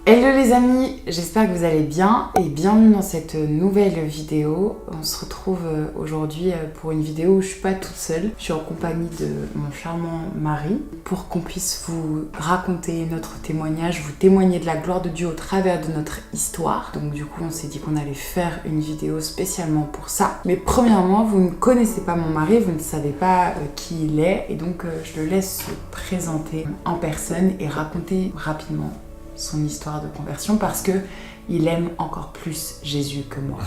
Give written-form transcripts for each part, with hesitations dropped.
Hello les amis, j'espère que vous allez bien et bienvenue dans cette nouvelle vidéo. On se retrouve aujourd'hui pour une vidéo où je suis pas toute seule. Je suis en compagnie de mon charmant mari pour qu'on puisse vous raconter notre témoignage, vous témoigner de la gloire de Dieu au travers de notre histoire. Donc du coup on s'est dit qu'on allait faire une vidéo spécialement pour ça. Mais premièrement, vous ne connaissez pas mon mari, vous ne savez pas qui il est et donc je le laisse se présenter en personne et raconter rapidement son histoire de conversion parce que il aime encore plus Jésus que moi.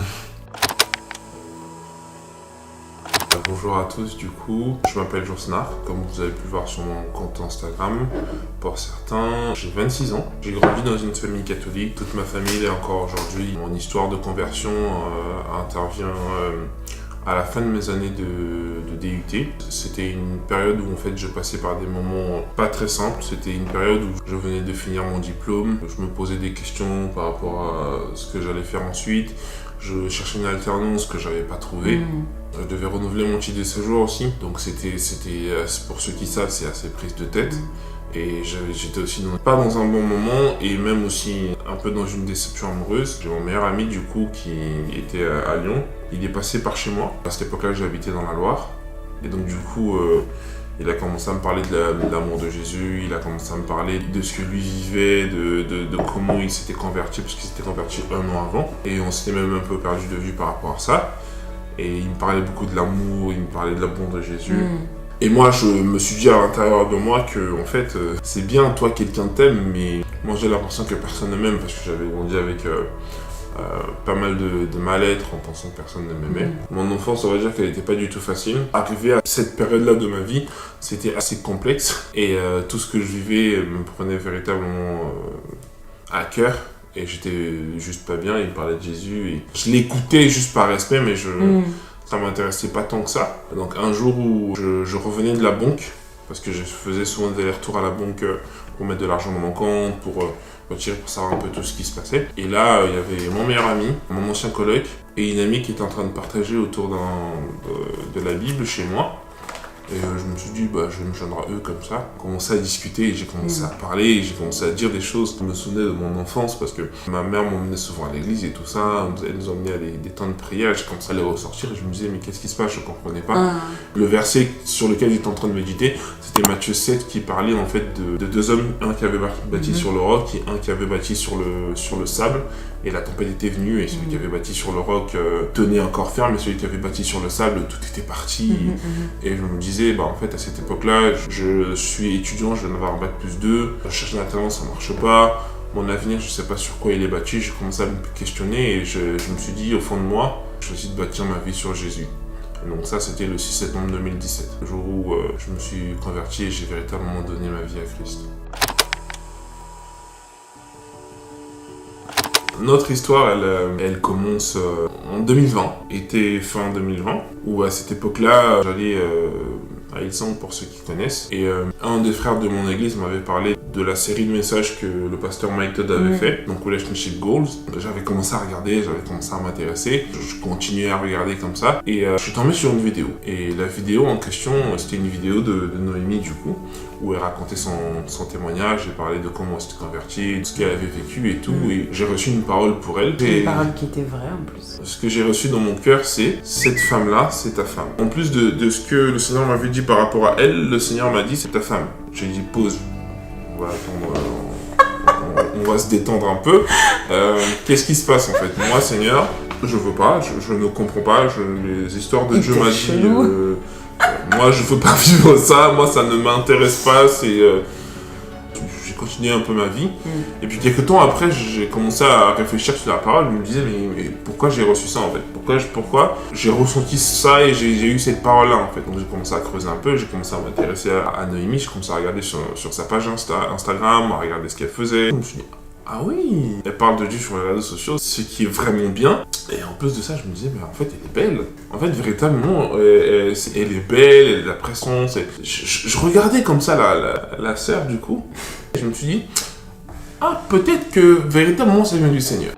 Bonjour à tous, du coup, je m'appelle Josnar, comme vous avez pu le voir sur mon compte Instagram. Pour certains, j'ai 26 ans, j'ai grandi dans une famille catholique, toute ma famille est encore aujourd'hui. Mon histoire de conversion intervient à la fin de mes années de DUT. C'était une période où en fait je passais par des moments pas très simples. C'était une période où je venais de finir mon diplôme. Je me posais des questions par rapport à ce que j'allais faire ensuite. Je cherchais une alternance que j'avais pas trouvée. Je devais renouveler mon titre de séjour aussi. Donc c'était pour ceux qui savent, c'est assez prise de tête. Et j'étais aussi pas dans un bon moment et même aussi un peu dans une déception amoureuse. J'ai mon meilleur ami du coup qui était à Lyon. Il est passé par chez moi. À cette époque-là, j'habitais dans la Loire. Et donc du coup, il a commencé à me parler de l'amour de Jésus. Il a commencé à me parler de ce que lui vivait, de comment il s'était converti, parce qu'il s'était converti 1 an avant. Et on s'était même un peu perdu de vue par rapport à ça. Et il me parlait beaucoup de l'amour, il me parlait de l'amour de Jésus. Et moi, je me suis dit à l'intérieur de moi que, en fait, c'est bien, toi, quelqu'un t'aime, mais moi, j'ai l'impression que personne ne m'aime parce que j'avais grandi avec pas mal de mal-être en pensant que personne ne m'aimait. Mon enfance, on va dire qu'elle n'était pas du tout facile. Arrivé à cette période-là de ma vie, c'était assez complexe et tout ce que je vivais me prenait véritablement à cœur. Et j'étais juste pas bien, il me parlait de Jésus et je l'écoutais juste par respect, mais ça m'intéressait pas tant que ça. Donc un jour où je revenais de la banque, parce que je faisais souvent des allers-retours à la banque pour mettre de l'argent dans mon compte, pour retirer, pour savoir un peu tout ce qui se passait. Et là, il y avait mon meilleur ami, mon ancien coloc, et une amie qui était en train de partager autour de la Bible chez moi. Et je me suis dit, je vais me joindre à eux comme ça. J'ai commencé à discuter, j'ai commencé à parler, et j'ai commencé à dire des choses qui me souvenaient de mon enfance parce que ma mère m'emmenait souvent à l'église et tout ça. Elle nous emmenait à des temps de prière. J'ai commencé à les ressortir et je me disais, mais qu'est-ce qui se passe? Je ne comprenais pas. Le verset sur lequel j'étais en train de méditer, c'était Matthieu 7 qui parlait en fait de 2 hommes, un qui avait bâti sur le roc et un qui avait bâti sur le sable. Et la tempête était venue et celui qui avait bâti sur le roc tenait encore ferme et celui qui avait bâti sur le sable, tout était parti. Et je me disais, en fait, à cette époque-là, je suis étudiant, je viens d'avoir un bac+2, je cherche une alternance, ça marche pas. Mon avenir, je sais pas sur quoi il est bâti. J'ai commencé à me questionner et je me suis dit, au fond de moi, je choisis de bâtir ma vie sur Jésus. Et donc ça, c'était le 6 septembre 2017, le jour où je me suis converti et j'ai véritablement donné ma vie à Christ. Notre histoire, elle commence en 2020, été fin 2020, où à cette époque-là, j'allais à Ilsang pour ceux qui connaissent. Et un des frères de mon église m'avait parlé de la série de messages que le pasteur Mike Todd avait fait, donc Relationship Goals. J'avais commencé à regarder, j'avais commencé à m'intéresser, je continuais à regarder comme ça, et je suis tombé sur une vidéo. Et la vidéo en question, c'était une vidéo de Noémie du coup, où elle racontait son témoignage, elle parlait de comment elle s'était convertie, de ce qu'elle avait vécu et tout, et j'ai reçu une parole pour elle. Une parole qui était vraie en plus. Ce que j'ai reçu dans mon cœur, c'est « Cette femme-là, c'est ta femme ». En plus de ce que le Seigneur m'avait dit par rapport à elle, le Seigneur m'a dit « C'est ta femme ». J'ai dit « Pause, on va attendre, on va se détendre un peu. Qu'est-ce qui se passe en fait ? Moi, Seigneur, je veux pas, je ne comprends pas, les histoires de Dieu m'a dit... moi, je veux pas vivre ça, moi, ça ne m'intéresse pas, c'est... j'ai continué un peu ma vie. Et puis quelques temps après, j'ai commencé à réfléchir sur la parole. Je me disais, mais pourquoi j'ai reçu ça en fait ? Pourquoi j'ai ressenti ça et j'ai eu cette parole-là en fait ? Donc j'ai commencé à creuser un peu, j'ai commencé à m'intéresser à Noémie, j'ai commencé à regarder sur sa page Instagram, à regarder ce qu'elle faisait. Je me suis dit, ah oui, elle parle de Dieu sur les réseaux sociaux, ce qui est vraiment bien. Et en plus de ça, je me disais, mais en fait, elle est belle. En fait, véritablement, elle est belle, elle a de la présence. Je regardais comme ça la sœur, du coup. Et je me suis dit, ah, peut-être que véritablement, ça vient du Seigneur.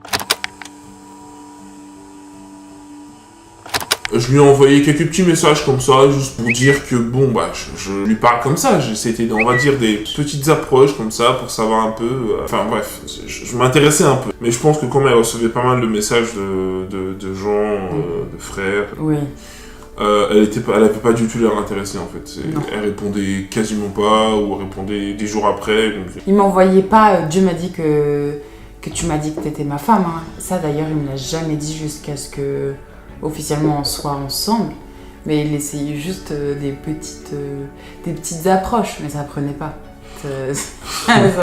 Je lui ai envoyé quelques petits messages comme ça, juste pour dire que bon, bah, je lui parle comme ça. C'était, on va dire, des petites approches comme ça pour savoir un peu. Enfin bref, je m'intéressais un peu. Mais je pense que comme elle recevait pas mal de messages de gens, de frères, oui. Elle avait pas du tout l'air intéressée en fait. Elle répondait quasiment pas ou répondait des jours après. Donc... Il m'envoyait pas. Dieu m'a dit que tu m'as dit que t'étais ma femme. Hein. Ça d'ailleurs, il me l'a jamais dit jusqu'à ce que officiellement on soit ensemble, mais il essayait juste des petites approches, mais ça prenait pas.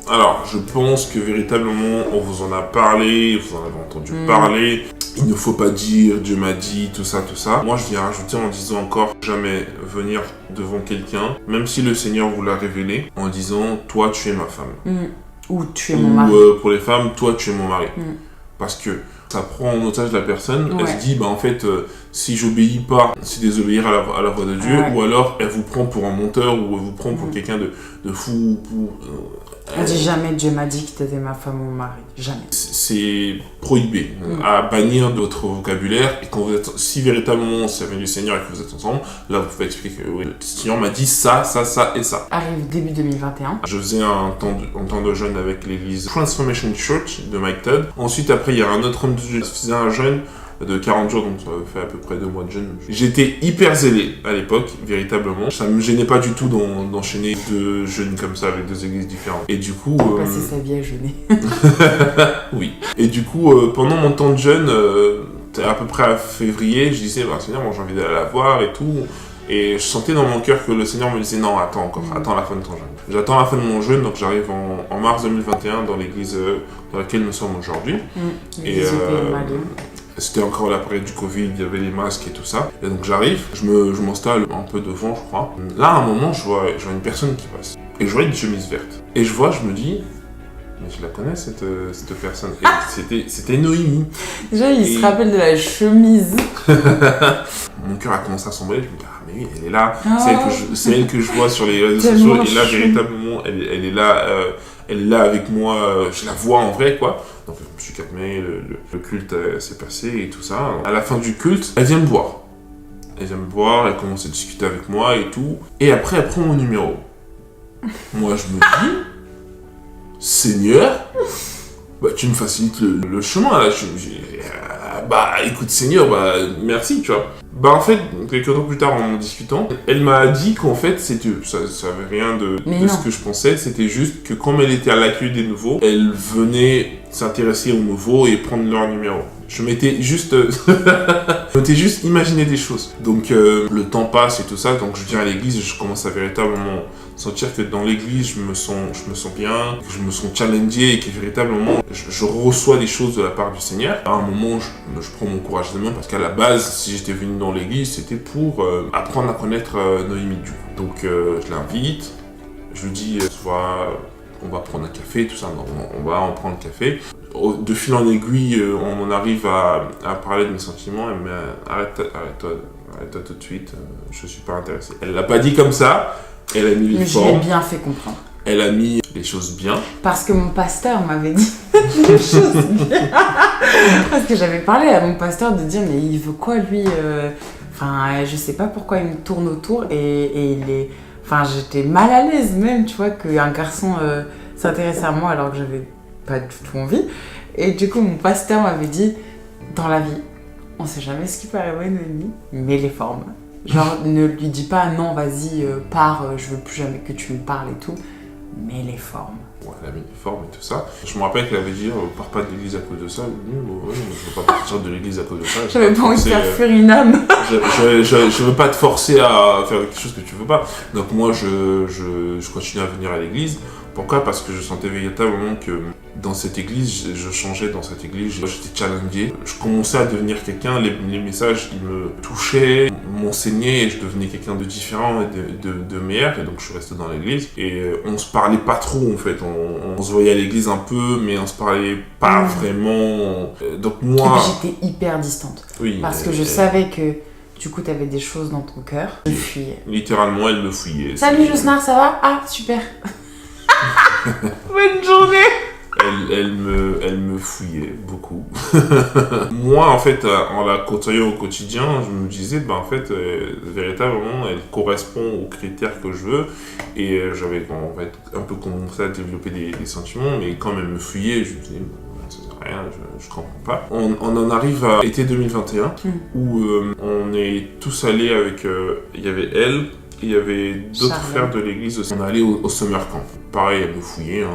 Alors, je pense que véritablement, on vous en a parlé, vous en avez entendu parler. Il ne faut pas dire, Dieu m'a dit, tout ça. Moi, je viens rajouter en disant encore, jamais venir devant quelqu'un, même si le Seigneur vous l'a révélé, en disant, toi, tu es ma femme. Ou tu es mon mari. Ou pour les femmes, toi, tu es mon mari. Parce que ça prend en otage la personne, elle se dit, bah en fait, si j'obéis pas, c'est désobéir à la voix de Dieu, ou alors elle vous prend pour un menteur, ou elle vous prend pour quelqu'un de fou, Elle dit jamais Dieu m'a dit que t'étais ma femme ou mon mari, jamais. C'est prohibé, à bannir de votre vocabulaire, et quand vous êtes, si véritablement ça vient du Seigneur et que vous êtes ensemble, là vous pouvez expliquer que oui, le Seigneur m'a dit ça et ça. Arrive début 2021. Je faisais un temps de jeûne avec l'église Transformation Church de Mike Todd. Ensuite, après, il y a un autre homme de Dieu qui faisait un jeûne de 40 jours, donc ça fait à peu près 2 mois de jeûne. J'étais hyper zélé à l'époque, véritablement. Ça me gênait pas du tout d'enchaîner 2 jeûnes comme ça avec 2 églises différentes. Et du coup... passer sa vie à jeûner. Oui. Et du coup, pendant mon temps de jeûne, à peu près à février, je disais, bah, Seigneur, moi j'ai envie d'aller la voir et tout. Et je sentais dans mon cœur que le Seigneur me disait, non, attends la fin de ton jeûne. J'attends la fin de mon jeûne, donc j'arrive en mars 2021 dans l'église dans laquelle nous sommes aujourd'hui. Et c'était encore la période du Covid, il y avait les masques et tout ça. Et donc j'arrive, je m'installe un peu devant, je crois. Là, à un moment, je vois une personne qui passe. Et je vois une chemise verte. Et je me dis, mais je la connais cette personne. Et c'était Noémie. Déjà, il se rappelle de la chemise. Mon cœur a commencé à s'emballer. Je me dis, ah mais oui, elle est là. C'est elle que je vois sur les réseaux sociaux. Et là, véritablement, elle est là. Elle est là avec moi. Je la vois en vrai, quoi. Donc je me suis calmé, le culte s'est passé et tout ça. À la fin du culte, elle vient me voir. Elle commence à discuter avec moi et tout. Et après, elle prend mon numéro. Moi, je me dis, Seigneur, bah, tu me facilites le chemin, là. Bah, écoute, Seigneur, bah, merci, tu vois. Bah, en fait, quelques temps plus tard, en discutant, elle m'a dit qu'en fait, ça avait rien de ce que je pensais. C'était juste que comme elle était à l'accueil des nouveaux, elle venait s'intéresser aux nouveaux et prendre leur numéro. Je m'étais juste imaginé des choses. Donc, le temps passe et tout ça. Donc, je viens à l'église et je commence à véritablement sentir que dans l'église, je me sens bien, que je me sens challengé et que véritablement, je reçois des choses de la part du Seigneur. À un moment, je prends mon courage de main parce qu'à la base, si j'étais venu dans l'église, c'était pour apprendre à connaître Noémie du coup. Donc, je l'invite, je lui dis, on va prendre un café, tout ça, on va en prendre un café. De fil en aiguille, on arrive à parler de mes sentiments. Elle me dit, arrête-toi tout de suite, je suis pas intéressé. Elle l'a pas dit comme ça, elle a mis les formes. Mais je l'ai bien fait comprendre. Elle a mis les choses bien. Parce que mon pasteur m'avait dit les choses bien. Parce que j'avais parlé à mon pasteur de dire mais il veut quoi lui Enfin, je sais pas pourquoi il me tourne autour et il est... Enfin, j'étais mal à l'aise même, tu vois, qu'un garçon s'intéresse à moi alors que j'avais pas du tout envie. Et du coup, mon pasteur m'avait dit, dans la vie, on sait jamais ce qui peut arriver, Noémie, mais les formes. Genre, ne lui dis pas, non, vas-y, pars, je veux plus jamais que tu me parles et tout, mais les formes. Ouais, elle a mis les formes et tout ça. Je me rappelle qu'elle avait dit, pars pas de l'église à cause de ça. Ouais, je veux pas partir de l'église à cause de ça. J'avais pas envie de faire fuir une âme. Je veux pas te forcer à faire quelque chose que tu veux pas. Donc moi, je continue à venir à l'église. Pourquoi ? Parce que je sentais véritablement que dans cette église, je changeais dans cette église, j'étais challengé. Je commençais à devenir quelqu'un, les messages ils me touchaient, m'enseignaient et je devenais quelqu'un de différent et de meilleur. Et donc je suis resté dans l'église. Et on se parlait pas trop en fait. On se voyait à l'église un peu, mais on se parlait pas vraiment. Donc moi... Et puis j'étais hyper distante. Oui. Parce que je savais que du coup t'avais des choses dans ton cœur. Je fuyais. Littéralement, elle me fouillait. Salut Josnar, ça va ? Ah, super. Bonne journée. Elle me fouillait beaucoup. Moi, en fait, en la côtoyant au quotidien, je me disais, en fait, véritablement, elle correspond aux critères que je veux. Et j'avais en fait, un peu commencé à développer des sentiments, mais quand elle me fouillait, je me disais, ça sert à rien, je comprends pas. On en arrive à été 2021, où on est tous allés avec... Il y avait elle... Il y avait d'autres frères de l'église aussi. On est allé au summer camp. Pareil, elle me fouillait.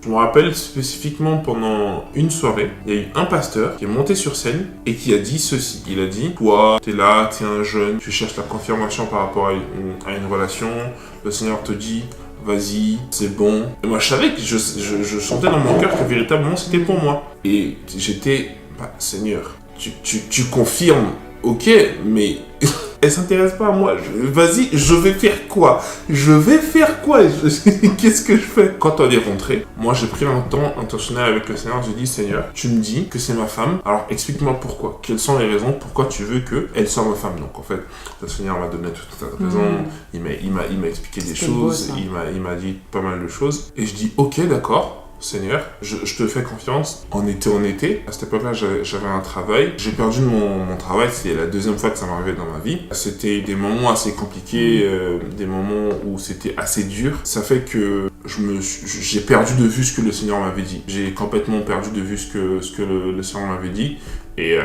Je me rappelle spécifiquement pendant une soirée, il y a eu un pasteur qui est monté sur scène et qui a dit ceci. Il a dit, toi, t'es là, t'es un jeune, tu cherches la confirmation par rapport à une relation. Le Seigneur te dit, vas-y, c'est bon. Et moi, je savais que je sentais dans mon cœur que véritablement c'était pour moi. Et j'étais, Seigneur, tu confirmes, ok, mais... Elle s'intéresse pas à moi. Vas-y, je vais faire quoi ? Qu'est-ce que je fais ? Quand on est rentré, moi j'ai pris un temps intentionnel avec le Seigneur. J'ai dit, Seigneur, tu me dis que c'est ma femme. Alors explique-moi pourquoi. Quelles sont les raisons pourquoi tu veux qu'elle soit ma femme ? Donc en fait, le Seigneur m'a donné toutes les raisons. Il m'a expliqué des choses. Il m'a dit pas mal de choses. Et je dis, ok, d'accord. Seigneur, je te fais confiance. On était en été. À cette époque-là, j'avais un travail. J'ai perdu mon travail. C'est la deuxième fois que ça m'arrivait dans ma vie. C'était des moments assez compliqués, des moments où c'était assez dur. Ça fait que j'ai perdu de vue ce que le Seigneur m'avait dit. J'ai complètement perdu de vue ce que le Seigneur m'avait dit. Et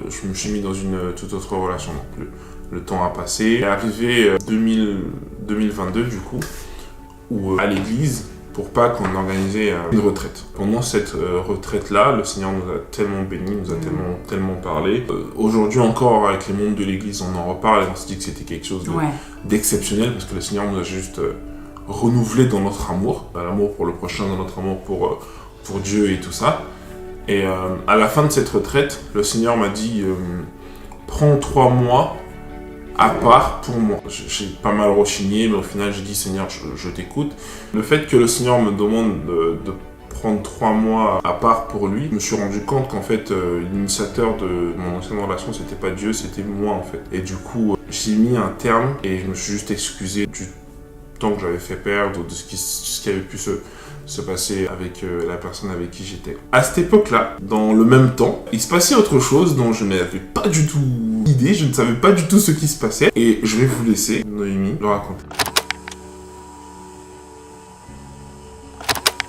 je me suis mis dans une toute autre relation. Donc, le temps a passé. Et arrivé 2022, du coup, où à l'église, pour Pâques, on organisait une retraite. Pendant cette retraite-là, le Seigneur nous a tellement bénis, nous a tellement parlé. Aujourd'hui encore, avec les membres de l'Église, on en reparle et on se dit que c'était quelque chose d'exceptionnel parce que le Seigneur nous a juste renouvelé dans notre amour, dans l'amour pour le prochain, dans notre amour pour Dieu et tout ça. Et à la fin de cette retraite, le Seigneur m'a dit prends 3 mois à part pour moi. J'ai pas mal rechigné, mais au final, j'ai dit, Seigneur, je t'écoute. Le fait que le Seigneur me demande de prendre 3 mois à part pour lui, je me suis rendu compte qu'en fait, l'initiateur de mon ancienne relation, c'était pas Dieu, c'était moi, en fait. Et du coup, j'ai mis un terme et je me suis juste excusé du temps que j'avais fait perdre, de ce qui avait pu se passer avec la personne avec qui j'étais. À cette époque-là, dans le même temps, il se passait autre chose dont je n'avais pas du tout idée, je ne savais pas du tout ce qui se passait. Et je vais vous laisser Noémie le raconter.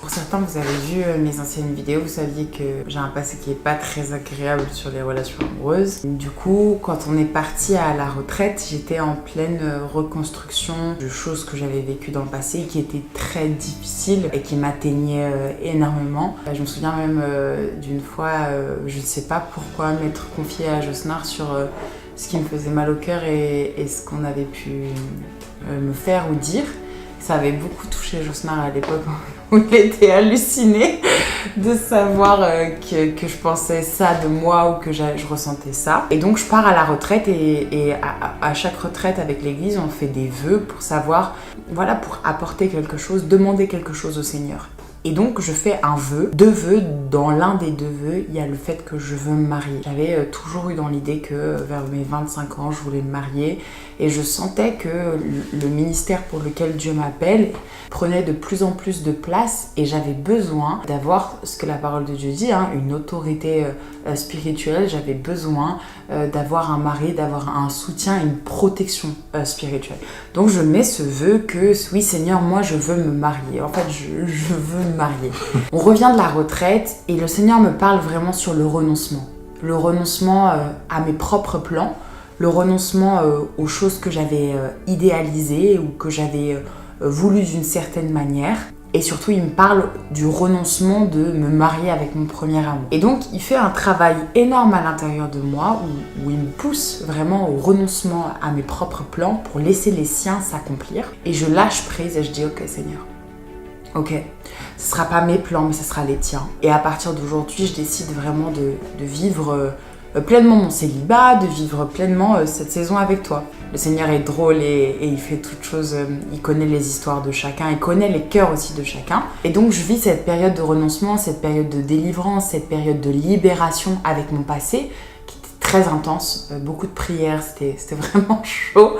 Pour certains, vous avez vu mes anciennes vidéos, vous saviez que j'ai un passé qui est pas très agréable sur les relations amoureuses. Du coup, quand on est parti à la retraite, j'étais en pleine reconstruction de choses que j'avais vécues dans le passé qui étaient très difficiles et qui m'atteignaient énormément. Je me souviens même d'une fois, je ne sais pas pourquoi, m'être confiée à Josnar sur ce qui me faisait mal au cœur et ce qu'on avait pu me faire ou dire. Ça avait beaucoup touché Josnar à l'époque où il était halluciné de savoir que je pensais ça de moi ou que je ressentais ça. Et donc je pars à la retraite et à chaque retraite avec l'église, on fait des vœux pour savoir, voilà, pour apporter quelque chose, demander quelque chose au Seigneur. Et donc je fais un vœu, 2 vœux. Dans l'un des 2 vœux, il y a le fait que je veux me marier. J'avais toujours eu dans l'idée que vers mes 25 ans, je voulais me marier. Et je sentais que le ministère pour lequel Dieu m'appelle prenait de plus en plus de place. Et j'avais besoin d'avoir ce que la parole de Dieu dit, une autorité spirituelle. J'avais besoin d'avoir un mari, d'avoir un soutien, une protection spirituelle. Donc je mets ce vœu que, oui Seigneur, moi je veux me marier. En fait, je veux me marier. On revient de la retraite et le Seigneur me parle vraiment sur le renoncement. Le renoncement à mes propres plans, le renoncement aux choses que j'avais idéalisées ou que j'avais voulu d'une certaine manière. Et surtout, il me parle du renoncement de me marier avec mon premier amour. Et donc, il fait un travail énorme à l'intérieur de moi où il me pousse vraiment au renoncement à mes propres plans pour laisser les siens s'accomplir. Et je lâche prise et je dis « Ok Seigneur, ok, ce sera pas mes plans, mais ce sera les tiens. » Et à partir d'aujourd'hui, je décide vraiment de vivre pleinement mon célibat, de vivre pleinement cette saison avec toi. Le Seigneur est drôle et il fait toutes choses, il connaît les histoires de chacun, il connaît les cœurs aussi de chacun. Et donc je vis cette période de renoncement, cette période de délivrance, cette période de libération avec mon passé, qui était très intense, beaucoup de prières, c'était vraiment chaud.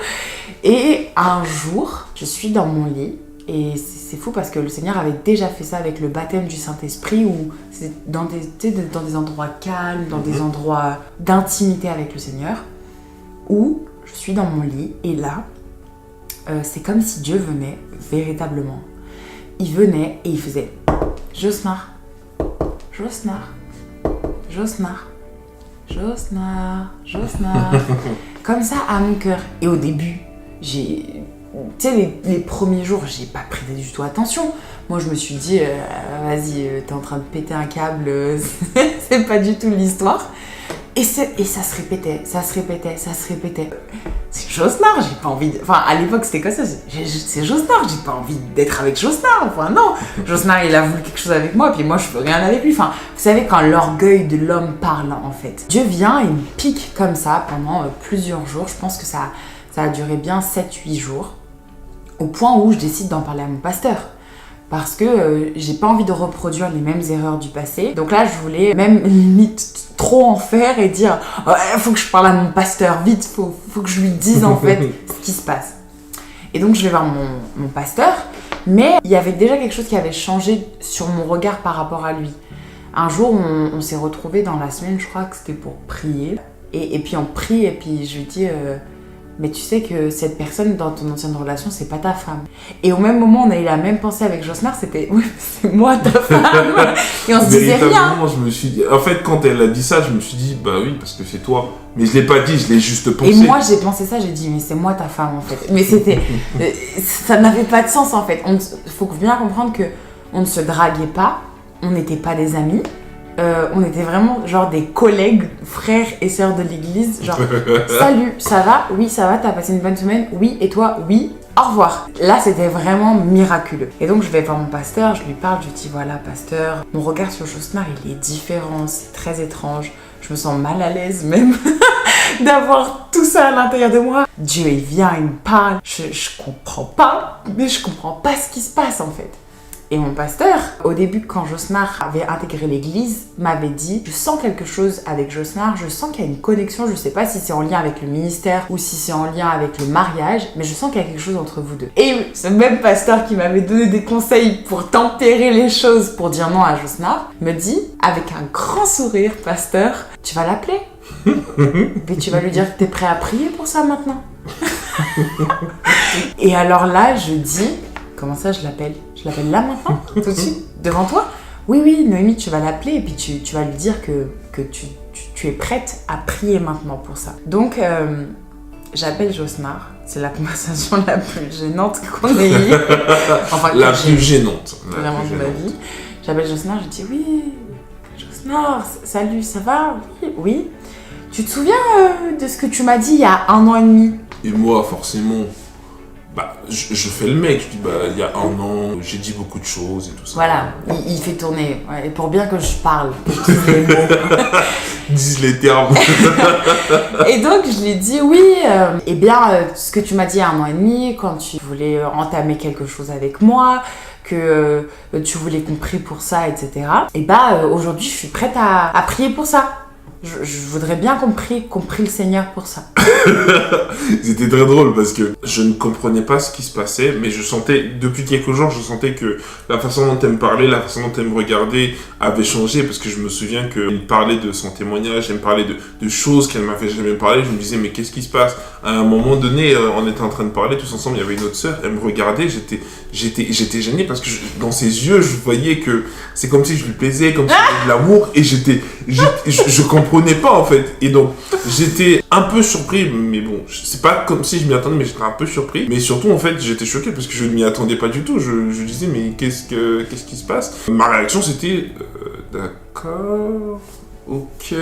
Et un jour, je suis dans mon lit, et c'est fou parce que le Seigneur avait déjà fait ça avec le baptême du Saint-Esprit, où c'est dans des endroits calmes, dans des endroits d'intimité avec le Seigneur, où je suis dans mon lit et là, c'est comme si Dieu venait véritablement. Il venait et il faisait « Josnar, Josnar, Josnar, Josnar, Josnar » comme ça à mon cœur. Et au début, tu sais, les premiers jours, j'ai pas prêté du tout attention. Moi, je me suis dit, vas-y, t'es en train de péter un câble, c'est pas du tout l'histoire. Et ça se répétait, ça se répétait, ça se répétait. C'est Josnar, j'ai pas envie de... Enfin, à l'époque, c'était comme ça. C'est Josnar, j'ai pas envie d'être avec Josnar. Enfin, non. Josnar, il a voulu quelque chose avec moi, puis moi, je veux rien avec lui. Enfin, vous savez, quand l'orgueil de l'homme parle, en fait. Dieu vient et me pique comme ça pendant plusieurs jours. Je pense que ça a duré bien 7-8 jours. Au point où je décide d'en parler à mon pasteur. Parce que j'ai pas envie de reproduire les mêmes erreurs du passé. Donc là, je voulais même limite trop en faire et dire « faut que je parle à mon pasteur, vite, faut que je lui dise en fait ce qui se passe. » Et donc, je vais voir mon pasteur, mais il y avait déjà quelque chose qui avait changé sur mon regard par rapport à lui. Un jour, on s'est retrouvés dans la semaine, je crois que c'était pour prier. Et puis on prie et puis je lui dis mais tu sais que cette personne dans ton ancienne relation, c'est pas ta femme. Et au même moment, on a eu la même pensée avec Josnar, c'était oui, c'est moi ta femme. Et on se disait rien. Je me suis dit, en fait, quand elle a dit ça, je me suis dit, bah oui, parce que c'est toi. Mais je l'ai pas dit, je l'ai juste pensé. Et moi, j'ai pensé ça, j'ai dit, mais c'est moi ta femme en fait. Mais c'était, ça n'avait pas de sens en fait. Faut bien comprendre que on ne se draguait pas, on n'était pas des amis. On était vraiment genre des collègues, frères et sœurs de l'église, genre salut, ça va? Oui, ça va, t'as passé une bonne semaine? Oui, et toi? Oui, au revoir. Là, c'était vraiment miraculeux. Et donc, je vais voir mon pasteur, je lui parle, je lui dis voilà, pasteur, mon regard sur Josnar, il est différent, c'est très étrange, je me sens mal à l'aise même d'avoir tout ça à l'intérieur de moi. Dieu, il vient, il me parle, je comprends pas, mais je comprends pas ce qui se passe en fait. Et mon pasteur, au début, quand Josnar avait intégré l'église, m'avait dit « Je sens quelque chose avec Josnar, je sens qu'il y a une connexion, je sais pas si c'est en lien avec le ministère ou si c'est en lien avec le mariage, mais je sens qu'il y a quelque chose entre vous deux. » Et ce même pasteur qui m'avait donné des conseils pour tempérer les choses, pour dire non à Josnar, me dit avec un grand sourire « Pasteur, tu vas l'appeler ? Mais tu vas lui dire que t'es prêt à prier pour ça maintenant ?» Et alors là, je dis « Comment ça, je l'appelle ? Je l'appelle là maintenant, tout de suite, devant toi. Oui, Noémie, tu vas l'appeler et puis tu vas lui dire que tu es prête à prier maintenant pour ça. » Donc, j'appelle Josnar. C'est la conversation la plus gênante qu'on ait eue. Enfin, la plus gênante. Vraiment de ma vie. J'appelle Josnar, je dis « Oui, Josnar, salut, ça va? Oui. Tu te souviens de ce que tu m'as dit il y a 1 an et demi? » Et moi, forcément... Bah, je fais le mec, je dis, bah, il y a 1 an, j'ai dit beaucoup de choses et tout ça. Voilà, il fait tourner, ouais, pour bien que je parle, que je dise les mots. Dise les termes. Et donc, je lui ai dit, oui, ce que tu m'as dit il y a 1 an et demi, quand tu voulais entamer quelque chose avec moi, que tu voulais qu'on prie pour ça, etc. Et aujourd'hui, je suis prête à prier pour ça. Je voudrais bien qu'on prie le Seigneur pour ça. C'était très drôle parce que je ne comprenais pas ce qui se passait, mais je sentais, depuis quelques jours, je sentais que la façon dont elle me parlait, la façon dont elle me regardait avait changé, parce que je me souviens qu'elle me parlait de son témoignage, elle me parlait de choses qu'elle m'avait jamais parlé. Je me disais, mais qu'est-ce qui se passe? À un moment donné, on était en train de parler tous ensemble, il y avait une autre sœur, elle me regardait, j'étais gêné parce que dans ses yeux, je voyais que c'est comme si je lui plaisais, comme si j'avais de l'amour, et je comprenais pas en fait. Et donc, j'étais un peu surpris, mais bon, c'est pas comme si je m'y attendais, mais j'étais un peu surpris. Mais surtout, en fait, j'étais choqué parce que je ne m'y attendais pas du tout. Je disais, mais qu'est-ce qui se passe? Ma réaction, c'était, d'accord... Ok,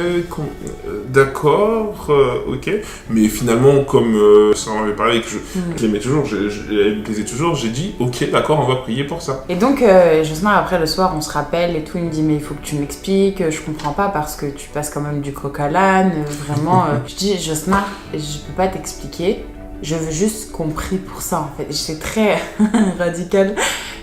d'accord, ok. Mais finalement, comme ça en avait parlé, que je l'aimais toujours, elle me plaisait toujours, j'ai dit, ok, d'accord, on va prier pour ça. Et donc, justement, après le soir, on se rappelle et tout, il me dit, mais il faut que tu m'expliques, je comprends pas parce que tu passes quand même du coq à l'âne, vraiment. Je dis, Josmar, je peux pas t'expliquer, je veux juste qu'on prie pour ça, en fait. J'étais très radicale.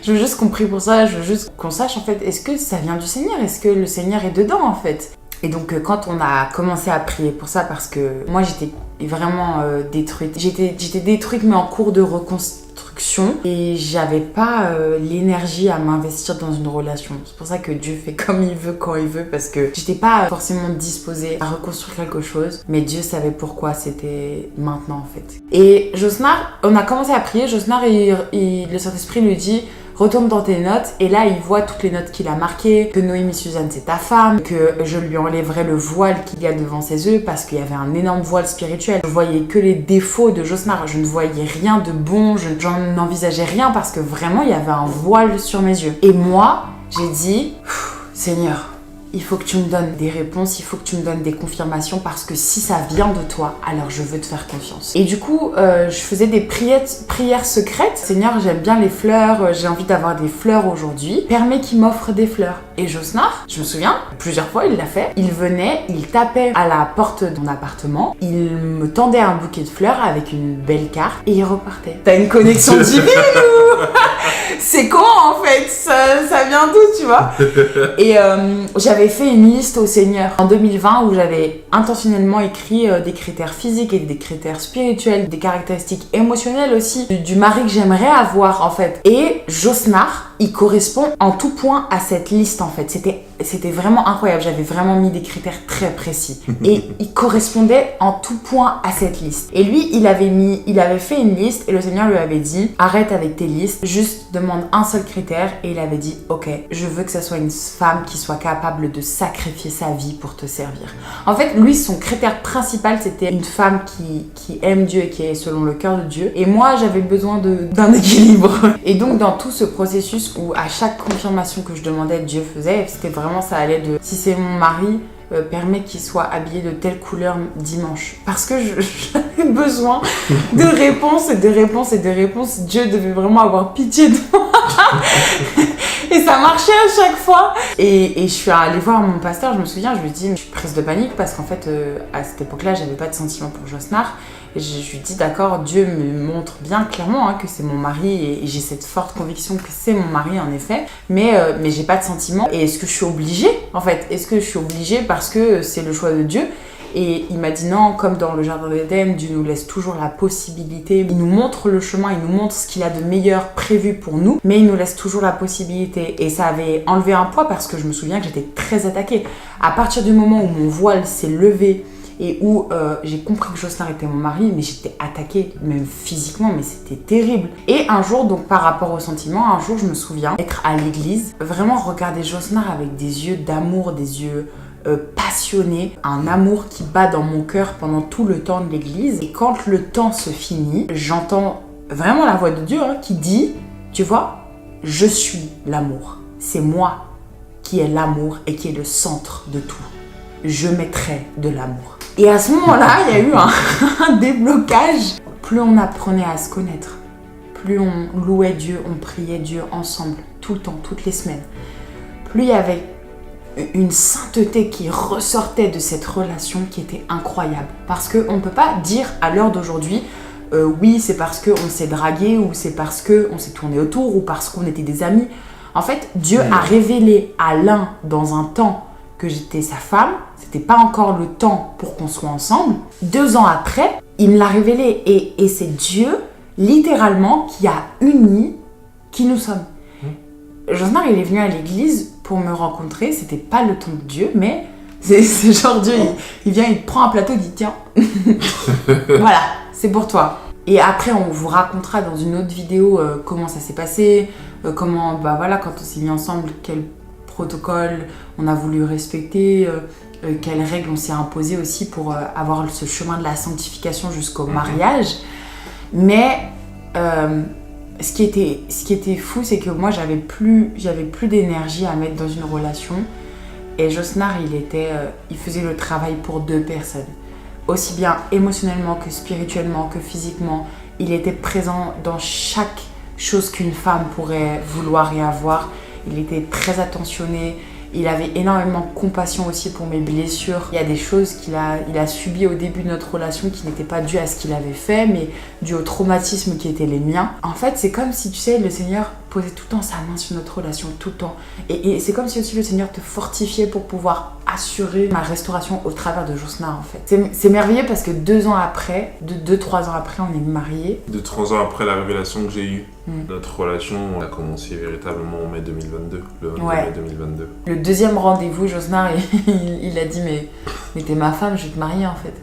Je veux juste qu'on prie pour ça, je veux juste qu'on sache, en fait, est-ce que ça vient du Seigneur? Est-ce que le Seigneur est dedans, en fait? Et donc quand on a commencé à prier pour ça, parce que moi j'étais vraiment détruite. J'étais détruite mais en cours de reconstruction et j'avais pas l'énergie à m'investir dans une relation. C'est pour ça que Dieu fait comme il veut, quand il veut, parce que j'étais pas forcément disposée à reconstruire quelque chose, mais Dieu savait pourquoi c'était maintenant en fait. Et Josnar, on a commencé à prier, Josnar le Saint-Esprit lui dit: retourne dans tes notes, et là il voit toutes les notes qu'il a marquées, que Noémie Suzanne c'est ta femme, que je lui enlèverai le voile qu'il y a devant ses yeux parce qu'il y avait un énorme voile spirituel. Je voyais que les défauts de Josnar, je ne voyais rien de bon, j'en n'envisageais rien parce que vraiment il y avait un voile sur mes yeux. Et moi, j'ai dit, Seigneur, il faut que tu me donnes des réponses, il faut que tu me donnes des confirmations parce que si ça vient de toi, alors je veux te faire confiance. Et du coup, je faisais des prières secrètes. Seigneur, j'aime bien les fleurs, j'ai envie d'avoir des fleurs aujourd'hui. Permets qu'il m'offre des fleurs. Et Josnar, je me souviens, plusieurs fois il l'a fait. Il venait, il tapait à la porte de mon appartement, il me tendait un bouquet de fleurs avec une belle carte et il repartait. T'as une connexion divine ou c'est comment en fait? Ça vient d'où, tu vois? Et j'avais fait une liste au Seigneur en 2020 où j'avais intentionnellement écrit des critères physiques et des critères spirituels, des caractéristiques émotionnelles aussi du mari que j'aimerais avoir en fait. Et Josnar, il correspond en tout point à cette liste en fait. C'était vraiment incroyable, j'avais vraiment mis des critères très précis. Et il correspondait en tout point à cette liste. Et lui, il avait fait une liste et le Seigneur lui avait dit, arrête avec tes listes, juste demande un seul critère. Et il avait dit, ok, je veux que ce soit une femme qui soit capable de sacrifier sa vie pour te servir. En fait, lui, son critère principal, c'était une femme qui aime Dieu et qui est selon le cœur de Dieu. Et moi, j'avais besoin d'un équilibre. Et donc, dans tout ce processus où à chaque confirmation que je demandais, Dieu faisait, c'était vraiment, ça allait de, si c'est mon mari, permet qu'il soit habillé de telle couleur dimanche. Parce que j'avais besoin de réponses et de réponses et de réponses. Dieu devait vraiment avoir pitié de moi. Et ça marchait à chaque fois. Et je suis allée voir mon pasteur, je me souviens, je lui ai dit, je suis prise de panique parce qu'en fait, à cette époque-là, j'avais pas de sentiment pour Josnar. Et je lui dis, d'accord, Dieu me montre bien clairement que c'est mon mari et j'ai cette forte conviction que c'est mon mari en effet, mais j'ai pas de sentiment. Et est-ce que je suis obligée en fait? Est-ce que je suis obligée parce que c'est le choix de Dieu? Et il m'a dit non, comme dans le jardin d'Éden, Dieu nous laisse toujours la possibilité. Il nous montre le chemin, il nous montre ce qu'il a de meilleur prévu pour nous, mais il nous laisse toujours la possibilité. Et ça avait enlevé un poids parce que je me souviens que j'étais très attaquée. À partir du moment où mon voile s'est levé et où j'ai compris que Josnar était mon mari, mais j'étais attaquée, même physiquement, mais c'était terrible. Et un jour, donc par rapport au sentiment, un jour je me souviens être à l'église, vraiment regarder Josnar avec des yeux d'amour, des yeux passionnés, un amour qui bat dans mon cœur pendant tout le temps de l'église. Et quand le temps se finit, j'entends vraiment la voix de Dieu qui dit, tu vois, je suis l'amour. C'est moi qui est l'amour et qui est le centre de tout. Je mettrai de l'amour. Et à ce moment-là, il y a eu un déblocage. Plus on apprenait à se connaître, plus on louait Dieu, on priait Dieu ensemble, tout le temps, toutes les semaines. Plus il y avait une sainteté qui ressortait de cette relation qui était incroyable. Parce qu'on ne peut pas dire à l'heure d'aujourd'hui, oui, c'est parce qu'on s'est dragué, ou c'est parce qu'on s'est tourné autour, ou parce qu'on était des amis. En fait, Dieu a révélé à l'un dans un temps que j'étais sa femme. C'était pas encore le temps pour qu'on soit ensemble. 2 ans après, il me l'a révélé. Et c'est Dieu, littéralement, qui a uni qui nous sommes. Josnar, il est venu à l'église pour me rencontrer. C'était pas le ton de Dieu, mais c'est genre Dieu, il vient, il te prend un plateau, il dit tiens, voilà, c'est pour toi. Et après, on vous racontera dans une autre vidéo comment ça s'est passé, comment, voilà, quand on s'est mis ensemble, quel protocole on a voulu respecter, quelles règles on s'est imposées aussi pour avoir ce chemin de la sanctification jusqu'au mariage. Mais ce qui était fou, c'est que moi, j'avais plus d'énergie à mettre dans une relation. Et Josnar, il faisait le travail pour 2 personnes. Aussi bien émotionnellement que spirituellement que physiquement. Il était présent dans chaque chose qu'une femme pourrait vouloir et avoir. Il était très attentionné. Il avait énormément de compassion aussi pour mes blessures. Il y a des choses qu'il a subies au début de notre relation qui n'étaient pas dues à ce qu'il avait fait, mais dues au traumatisme qui étaient les miens. En fait, c'est comme si, tu sais, le Seigneur posait tout le temps sa main sur notre relation, tout le temps. Et c'est comme si aussi le Seigneur te fortifiait pour pouvoir assurer ma restauration au travers de Josnar, en fait. C'est merveilleux parce que 2 ans après, 2-3 ans après, on est mariés. 2-3 ans après la révélation que j'ai eue, notre relation a commencé véritablement en mai 2022, le 22 mai 2022. Le deuxième rendez-vous, Josnar, il a dit mais t'es ma femme, je vais te marier en fait.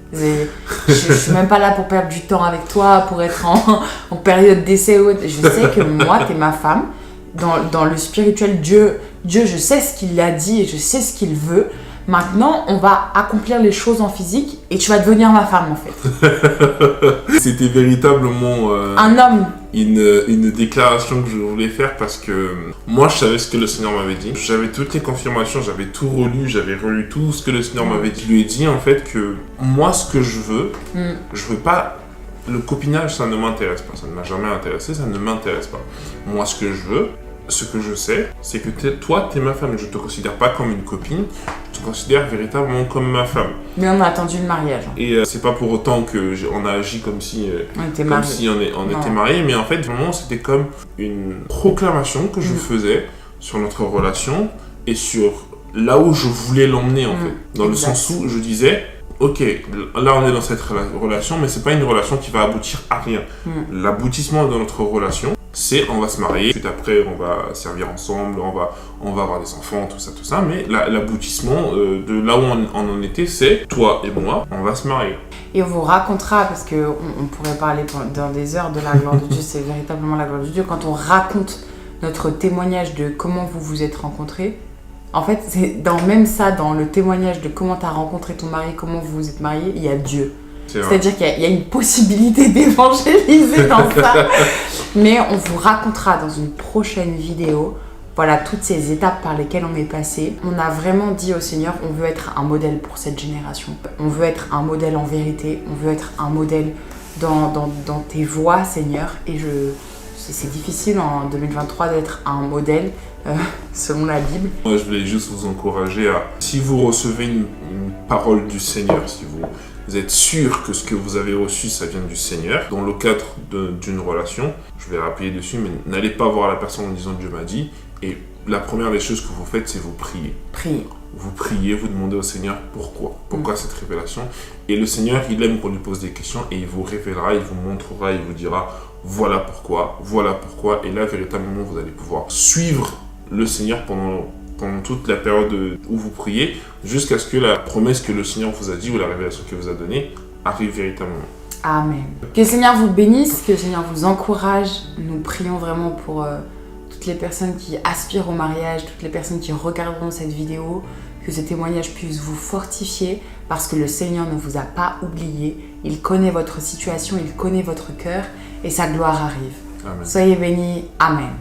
Je suis même pas là pour perdre du temps avec toi, pour être en période d'essai ou autre. Je sais que moi, t'es ma femme. Dans le spirituel, Dieu, je sais ce qu'il a dit et je sais ce qu'il veut. Maintenant, on va accomplir les choses en physique et tu vas devenir ma femme en fait. C'était véritablement un homme. Une déclaration que je voulais faire parce que moi je savais ce que le Seigneur m'avait dit. J'avais toutes les confirmations, j'avais tout relu, j'avais relu tout ce que le Seigneur m'avait dit. Je lui ai dit en fait que moi ce que je veux pas... Le copinage, ça ne m'intéresse pas, ça ne m'a jamais intéressé, ça ne m'intéresse pas. Moi ce que je veux, ce que je sais, c'est que toi, t'es ma femme. Je te considère pas comme une copine, je te considère véritablement comme ma femme. Mais on a attendu le mariage. Et c'est pas pour autant qu'on a agi comme si on était mariés, mais en fait, vraiment, c'était comme une proclamation que je faisais sur notre relation et sur là où je voulais l'emmener, en fait. Dans le sens où je disais, ok, là on est dans cette relation, mais c'est pas une relation qui va aboutir à rien. L'aboutissement de notre relation, c'est on va se marier, puis après on va servir ensemble, on va avoir des enfants, tout ça, mais l'aboutissement de là où on en était, c'est toi et moi, on va se marier. Et on vous racontera, parce qu'on pourrait parler dans des heures de la gloire de Dieu, c'est véritablement la gloire de Dieu, quand on raconte notre témoignage de comment vous vous êtes rencontrés. En fait, c'est dans le témoignage de comment tu as rencontré ton mari, comment vous vous êtes mariés, il y a Dieu. C'est-à-dire qu'il y a une possibilité d'évangéliser dans ça. Mais on vous racontera dans une prochaine vidéo, voilà, toutes ces étapes par lesquelles on est passé. On a vraiment dit au Seigneur, on veut être un modèle pour cette génération. On veut être un modèle en vérité, on veut être un modèle dans tes voies, Seigneur. Et c'est difficile en 2023 d'être un modèle selon la Bible. Moi, je voulais juste vous encourager à, si vous recevez une parole du Seigneur, si vous êtes sûr que ce que vous avez reçu, ça vient du Seigneur, dans le cadre d'une relation, je vais rappeler dessus, mais n'allez pas voir la personne en disant Dieu m'a dit, et la première des choses que vous faites, c'est vous prier. Vous priez, vous demandez au Seigneur pourquoi cette révélation, et le Seigneur, il aime qu'on lui pose des questions, et il vous révélera, il vous montrera, il vous dira voilà pourquoi, et là, véritablement, vous allez pouvoir suivre le Seigneur pendant toute la période où vous priez, jusqu'à ce que la promesse que le Seigneur vous a dit ou la révélation qu'il vous a donnée arrive véritablement. Amen. Que le Seigneur vous bénisse, que le Seigneur vous encourage. Nous prions vraiment pour toutes les personnes qui aspirent au mariage, toutes les personnes qui regarderont cette vidéo, que ce témoignage puisse vous fortifier, parce que le Seigneur ne vous a pas oublié. Il connaît votre situation, il connaît votre cœur, et sa gloire arrive. Amen. Soyez bénis. Amen.